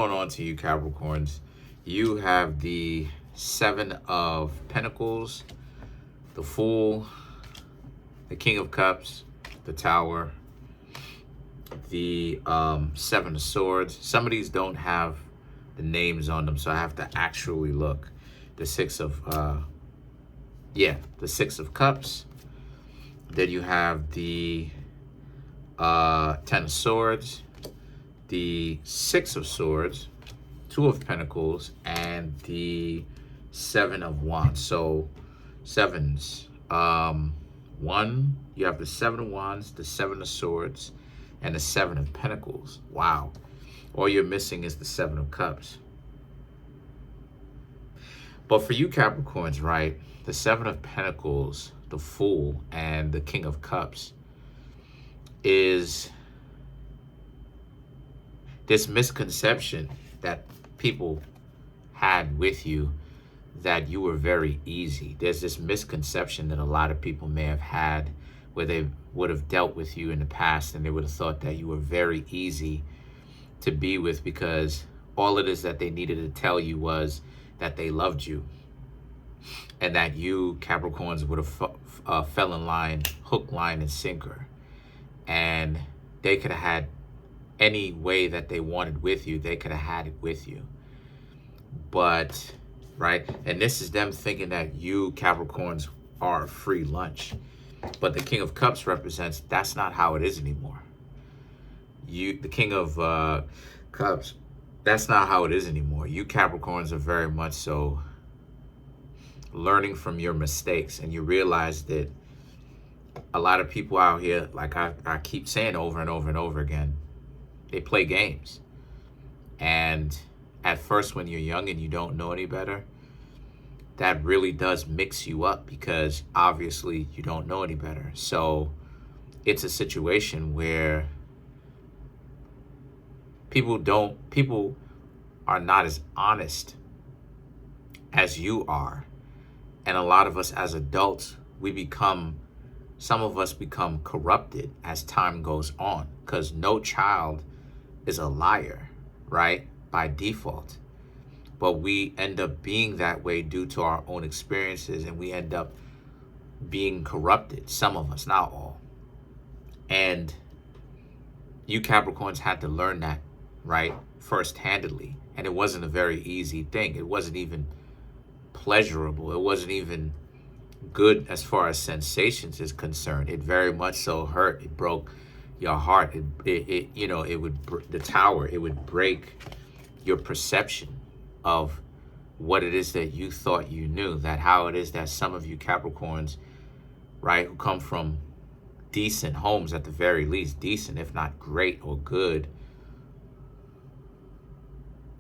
Going on to you, Capricorns. You have the Seven of Pentacles, the Fool, the King of Cups, the Tower, the Seven of Swords. Some of these don't have the names on them, so I have to actually look. The Six of the Six of Cups. Then you have the Ten of Swords, the Six of Swords, Two of Pentacles, and the Seven of Wands. So sevens. One, you have the Seven of Wands, the Seven of Swords, and the Seven of Pentacles. Wow. All you're missing is the Seven of Cups. But for you Capricorns, right, the Seven of Pentacles, the Fool, and the King of Cups is this misconception that people had with you that you were very easy. There's this misconception that a lot of people may have had where they would have dealt with you in the past and they would have thought that you were very easy to be with because all it is that they needed to tell you was that they loved you and that you Capricorns would have fell in line, hook, line, and sinker. And they could have had any way that they wanted with you, they could have had it with you. But, right, and this is them thinking that you Capricorns are a free lunch. But the King of Cups represents that's not how it is anymore. The King of Cups, that's not how it is anymore. You Capricorns are very much so learning from your mistakes, and you realize that a lot of people out here, like I keep saying over and over and over again, they play games. And at first when you're young and you don't know any better, that really does mix you up because obviously you don't know any better. So it's a situation where people are not as honest as you are. And a lot of us as adults, some of us become corrupted as time goes on because no child is a liar, right? By default. But we end up being that way due to our own experiences, and we end up being corrupted. Some of us, not all. And you Capricorns had to learn that, right? First-handedly. And it wasn't a very easy thing. It wasn't even pleasurable. It wasn't even good as far as sensations is concerned. It very much so hurt. It broke your heart. The Tower, it would break your perception of what it is that you thought you knew, that how it is that some of you Capricorns, right, who come from decent homes, at the very least, decent, if not great or good,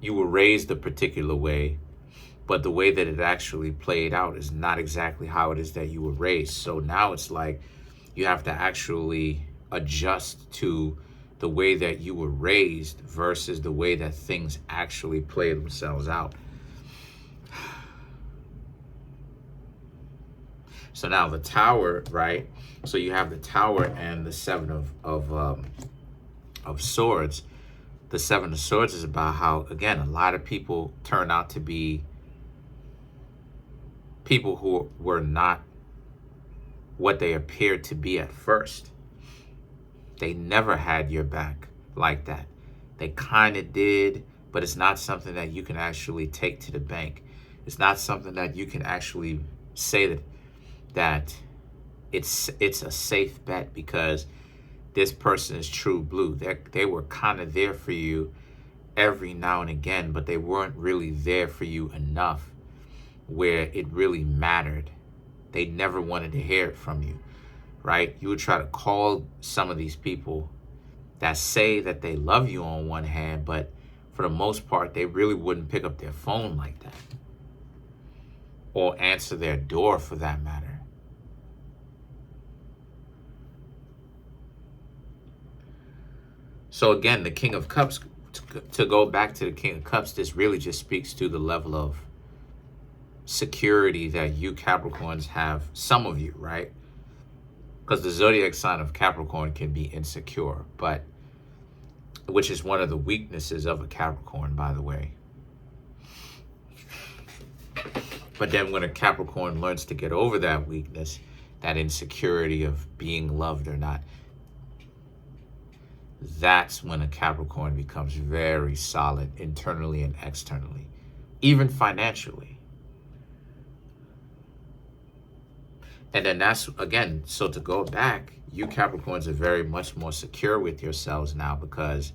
you were raised a particular way, but the way that it actually played out is not exactly how it is that you were raised. So now it's like you have to actually adjust to the way that you were raised versus the way that things actually play themselves out. So now the Tower, right? So you have the Tower and the Seven of Swords. The Seven of Swords is about how, again, a lot of people turn out to be people who were not what they appeared to be at first. They never had your back like that. They kind of did, but it's not something that you can actually take to the bank. It's not something that you can actually say that it's a safe bet because this person is true blue. They were kind of there for you every now and again, but they weren't really there for you enough where it really mattered. They never wanted to hear it from you. Right? You would try to call some of these people that say that they love you on one hand, but for the most part, they really wouldn't pick up their phone like that or answer their door for that matter. So again, the King of Cups, to go back to the King of Cups, this really just speaks to the level of security that you Capricorns have, some of you, right? Because the zodiac sign of Capricorn can be insecure, but which is one of the weaknesses of a Capricorn, by the way. But then when a Capricorn learns to get over that weakness, that insecurity of being loved or not, that's when a Capricorn becomes very solid internally and externally, even financially. And then that's, again, so to go back, you Capricorns are very much more secure with yourselves now, because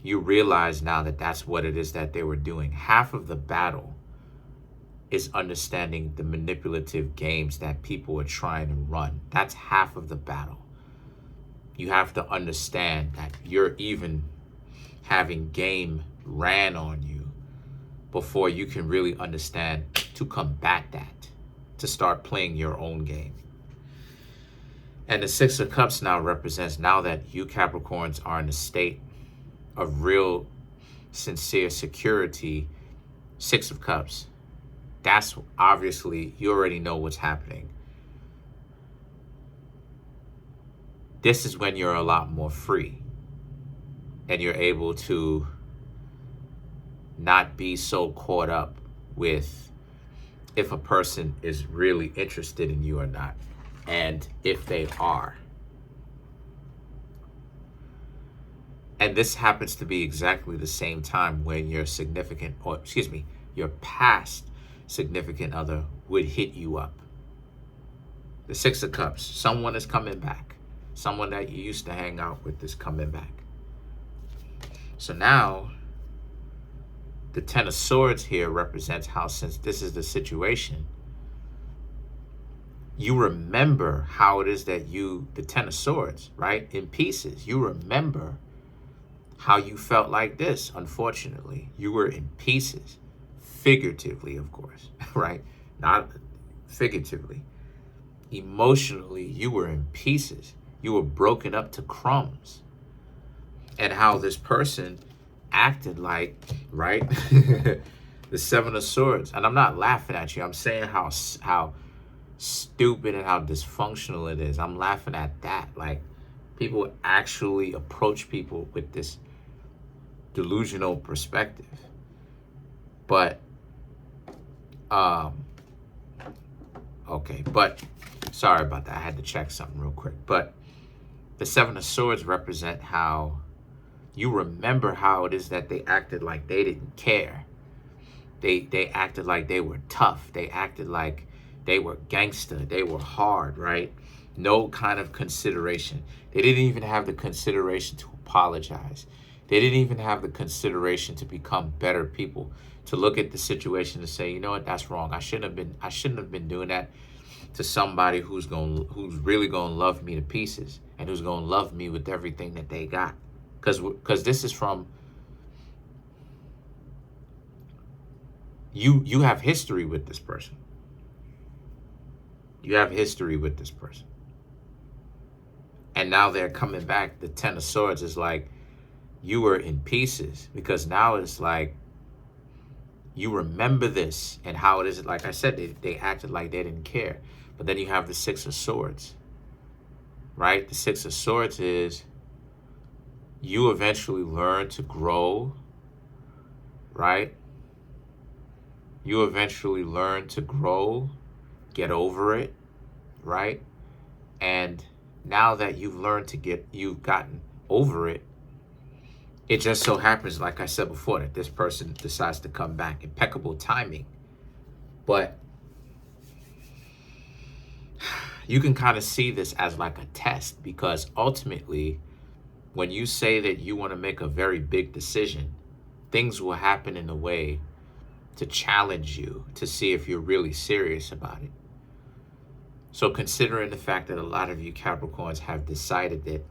you realize now that that's what it is that they were doing. Half of the battle is understanding the manipulative games that people are trying to run. That's half of the battle. You have to understand that you're even having game ran on you before you can really understand to combat that, to start playing your own game. And the Six of Cups now represents, now that you Capricorns are in a state of real sincere security, Six of Cups, that's obviously, you already know what's happening. This is when you're a lot more free and you're able to not be so caught up with if a person is really interested in you or not, and if they are. And this happens to be exactly the same time when your significant, or excuse me, your past significant other would hit you up. The Six of Cups, someone is coming back. Someone that you used to hang out with is coming back. So now, the Ten of Swords here represents how, since this is the situation, you remember how it is that you, the Ten of Swords, right, in pieces, you remember how you felt like this, unfortunately. You were in pieces, figuratively, of course, right? Not figuratively. Emotionally, you were in pieces. You were broken up to crumbs. And how this person acted like, right? The Seven of Swords. And I'm not laughing at you. I'm saying how stupid and how dysfunctional it is. I'm laughing at that. Like, people actually approach people with this delusional perspective. But, okay, but sorry about that. I had to check something real quick. But the Seven of Swords represent how you remember how it is that they acted like they didn't care. They acted like they were tough. They acted like they were gangster. They were hard, right? No kind of consideration. They didn't even have the consideration to apologize. They didn't even have the consideration to become better people, to look at the situation and say, you know what, that's wrong. I shouldn't have been doing that to somebody who's really gonna love me to pieces and who's gonna love me with everything that they got. Because this is from, you have history with this person. You have history with this person. And now they're coming back. The Ten of Swords is like, you were in pieces, because now it's like, you remember this and how it is. Like I said, they acted like they didn't care. But then you have the Six of Swords, right? The Six of Swords is, you eventually learn to grow, right? You eventually learn to grow, get over it, right? And now that you've learned to you've gotten over it, it just so happens, like I said before, that this person decides to come back. Impeccable timing. But you can kind of see this as like a test, because ultimately, when you say that you want to make a very big decision, things will happen in a way to challenge you, to see if you're really serious about it. So considering the fact that a lot of you Capricorns have decided that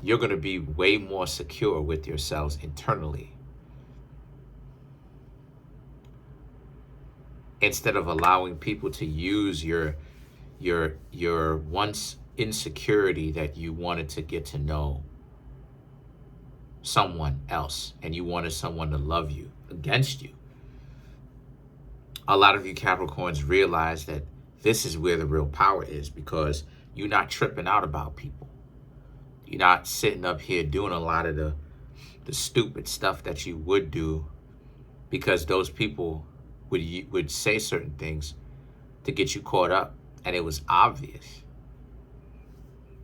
you're going to be way more secure with yourselves internally, instead of allowing people to use your once insecurity that you wanted to get to know someone else and you wanted someone to love you against you. A lot of you Capricorns realize that this is where the real power is, because you're not tripping out about people. You're not sitting up here doing a lot of the the stupid stuff that you would do because those people would say certain things to get you caught up, and it was obvious.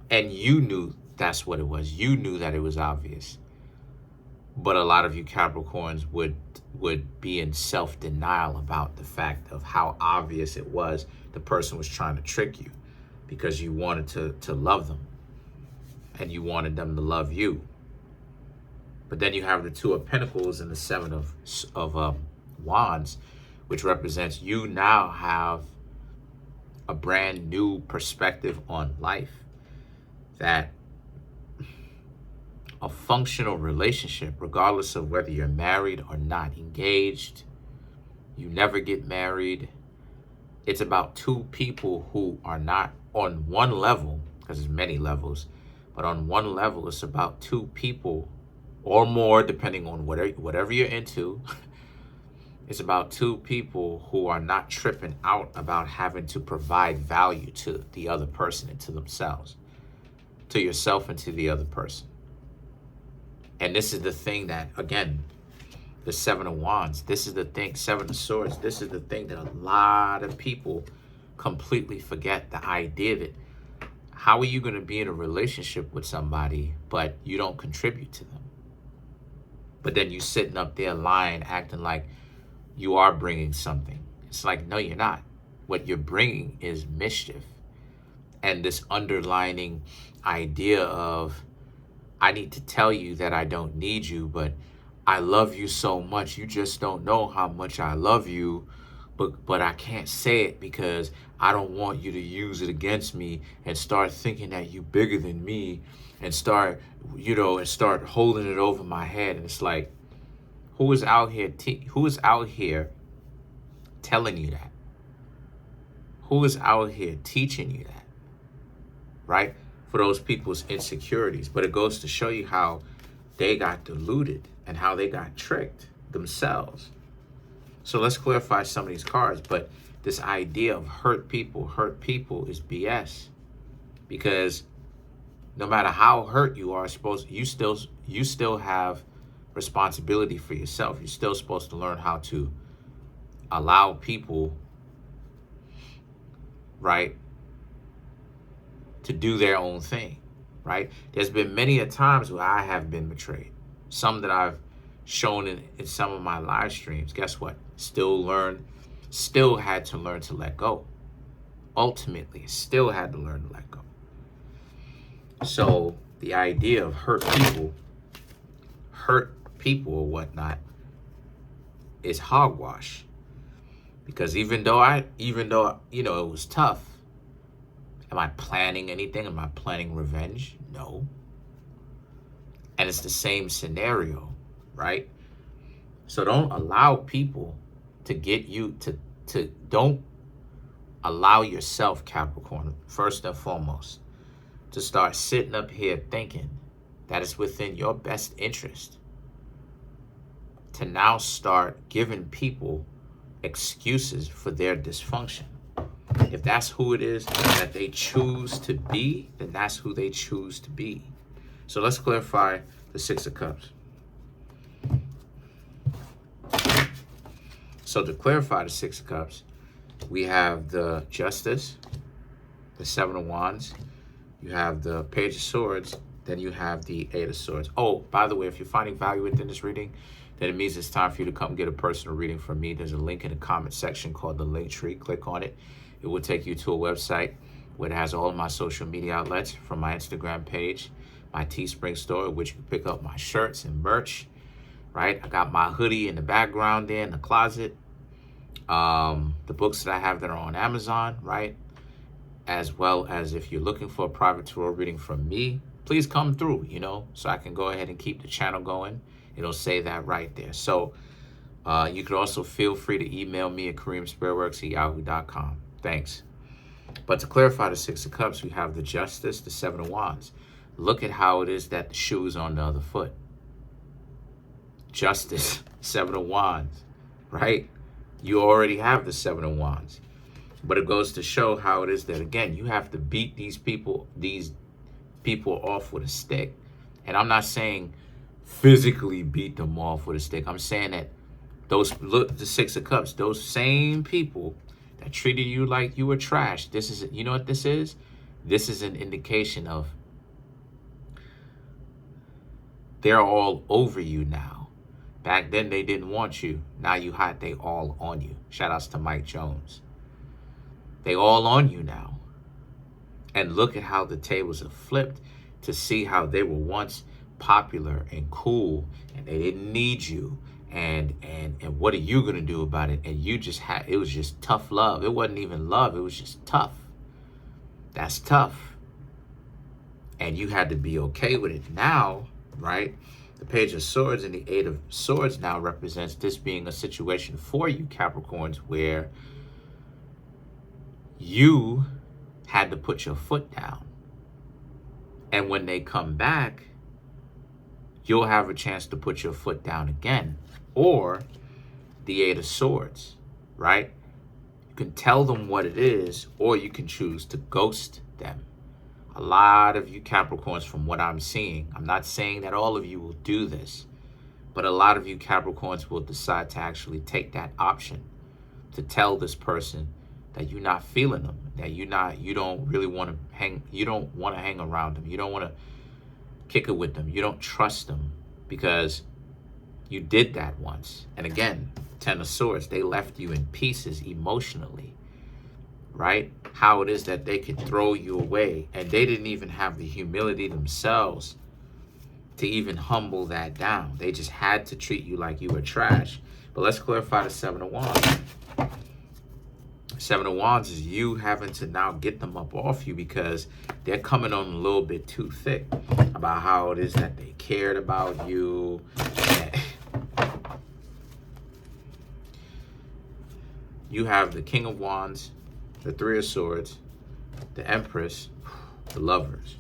And you knew that's what it was. You knew that it was obvious. But a lot of you Capricorns would be in self-denial about the fact of how obvious it was the person was trying to trick you, because you wanted to love them and you wanted them to love you. But then you have the Two of Pentacles and the Seven of Wands, which represents you now have a brand new perspective on life, that a functional relationship, regardless of whether you're married or not, engaged, you never get married. It's about two people who are not on one level, because there's many levels, but on one level, it's about two people or more, depending on whatever you're into. It's about two people who are not tripping out about having to provide value to the other person and to themselves, to yourself and to the other person. And this is the thing that, again, the Seven of Wands, this is the thing, Seven of Swords, this is the thing that a lot of people completely forget. The idea that how are you going to be in a relationship with somebody, but you don't contribute to them? But then you sitting up there lying, acting like you are bringing something. It's like, no, you're not. What you're bringing is mischief. And this underlining idea of, I need to tell you that I don't need you, but I love you so much. You just don't know how much I love you, but I can't say it because I don't want you to use it against me and start thinking that you bigger than me and start, and start holding it over my head. And it's like, who is out here telling you that? Who is out here teaching you that? Right? For those people's insecurities. But it goes to show you how they got deluded and how they got tricked themselves. So let's clarify some of these cards. But this idea of hurt people is BS. Because no matter how hurt you are, you still have responsibility for yourself. You're still supposed to learn how to allow people, right, to do their own thing, right? There's been many a times where I have been betrayed. Some that I've shown in some of my live streams. Guess what? Still had to learn to let go. Ultimately, still had to learn to let go. So the idea of hurt people or whatnot is hogwash. Because even though it was tough, am I planning anything? Am I planning revenge? No. And it's the same scenario, right? So don't allow people to get you to don't allow yourself, Capricorn, first and foremost, to start sitting up here thinking that it's within your best interest to now start giving people excuses for their dysfunction. If that's who it is that they choose to be, then that's who they choose to be. So let's clarify the Six of Cups. So to clarify the Six of Cups, we have the Justice, the Seven of Wands, you have the Page of Swords, then you have the Eight of Swords. Oh, by the way, if you're finding value within this reading, then it means it's time for you to come get a personal reading from me. There's a link in the comment section called the link tree. Click on it. It will take you to a website where it has all of my social media outlets, from my Instagram page, my Teespring store, which you pick up my shirts and merch, right? I got my hoodie in the background there in the closet. The books that I have that are on Amazon, right? As well as if you're looking for a private tarot reading from me, please come through, so I can go ahead and keep the channel going. It'll say that right there. So you could also feel free to email me at Kareemspiritworks at yahoo.com. Thanks. But to clarify the Six of Cups, we have the Justice, the Seven of Wands. Look at how it is that the shoe is on the other foot. Justice, Seven of Wands, right? You already have the Seven of Wands. But it goes to show how it is that, again, you have to beat these people off with a stick. And I'm not saying physically beat them off with a stick. I'm saying that those, look, the Six of Cups, those same people that treated you like you were trash. This is, you know what this is? This is an indication of they're all over you now. Back then they didn't want you. Now you hot, they all on you. Shout outs to Mike Jones. They all on you now. And look at how the tables have flipped to see how they were once popular and cool and they didn't need you. And what are you gonna do about it? And you just had, it was just tough love. It wasn't even love, it was just tough. That's tough. And you had to be okay with it. Now, right? The Page of Swords and the Eight of Swords now represents this being a situation for you, Capricorns, where you had to put your foot down. And when they come back, you'll have a chance to put your foot down again. Or the Eight of Swords, right? You can tell them what it is, or you can choose to ghost them. A lot of you Capricorns, from what I'm seeing, I'm not saying that all of you will do this, but a lot of you Capricorns will decide to actually take that option to tell this person that you're not feeling them, that you don't really want to hang, you don't want to hang around them, you don't want to kick it with them, you don't trust them because you did that once. And again, Ten of Swords, they left you in pieces emotionally, right? How it is that they could throw you away, and they didn't even have the humility themselves to even humble that down. They just had to treat you like you were trash. But let's clarify the Seven of Wands. Seven of Wands is you having to now get them up off you because they're coming on a little bit too thick about how it is that they cared about you. You have the King of Wands, the Three of Swords, the Empress, the Lovers.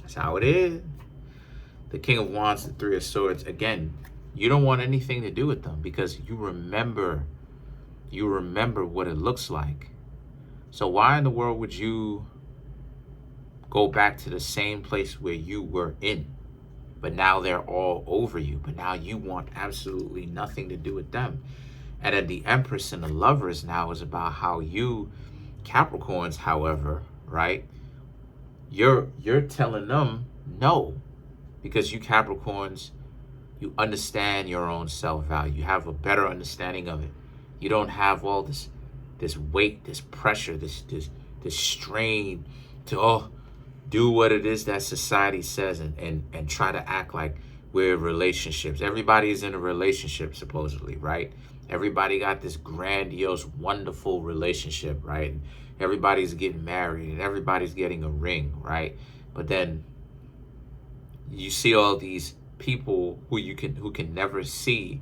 That's how it is. The King of Wands, the Three of Swords. Again, you don't want anything to do with them because you remember what it looks like. So why in the world would you go back to the same place where you were in? But now they're all over you. But now you want absolutely nothing to do with them. And then the Empress and the Lovers now is about how you Capricorns, however, right? You're telling them no, because you Capricorns, you understand your own self-value. You have a better understanding of it. You don't have all this weight, this pressure, this strain to do what it is that society says and try to act like we're in relationships. Everybody's in a relationship supposedly, right? Everybody got this grandiose, wonderful relationship, right? Everybody's getting married and everybody's getting a ring, right? But then you see all these people who can never see,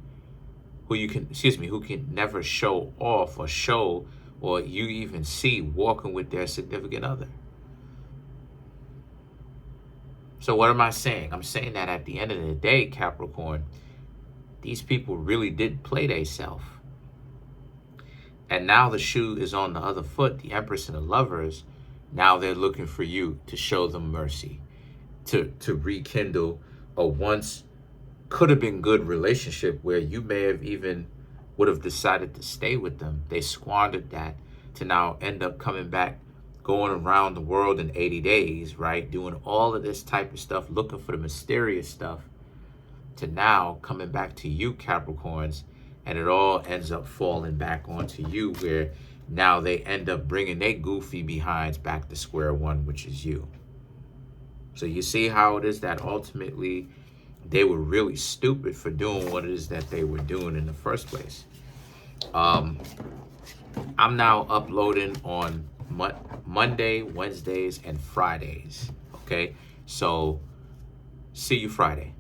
who can never show off or you even see walking with their significant other. So what am I saying? I'm saying that at the end of the day, Capricorn, these people really did play theyself. And now the shoe is on the other foot, the Empress and the Lovers. Now they're looking for you to show them mercy, to rekindle a once could have been good relationship where you may have even would have decided to stay with them. They squandered that to now end up coming back, going around the world in 80 days, right? Doing all of this type of stuff, looking for the mysterious stuff, to now coming back to you Capricorns, and it all ends up falling back onto you where now they end up bringing their goofy behinds back to square one, which is you. So you see how it is that ultimately they were really stupid for doing what it is that they were doing in the first place. I'm now uploading on Monday, Wednesdays, and Fridays. Okay, so see you Friday.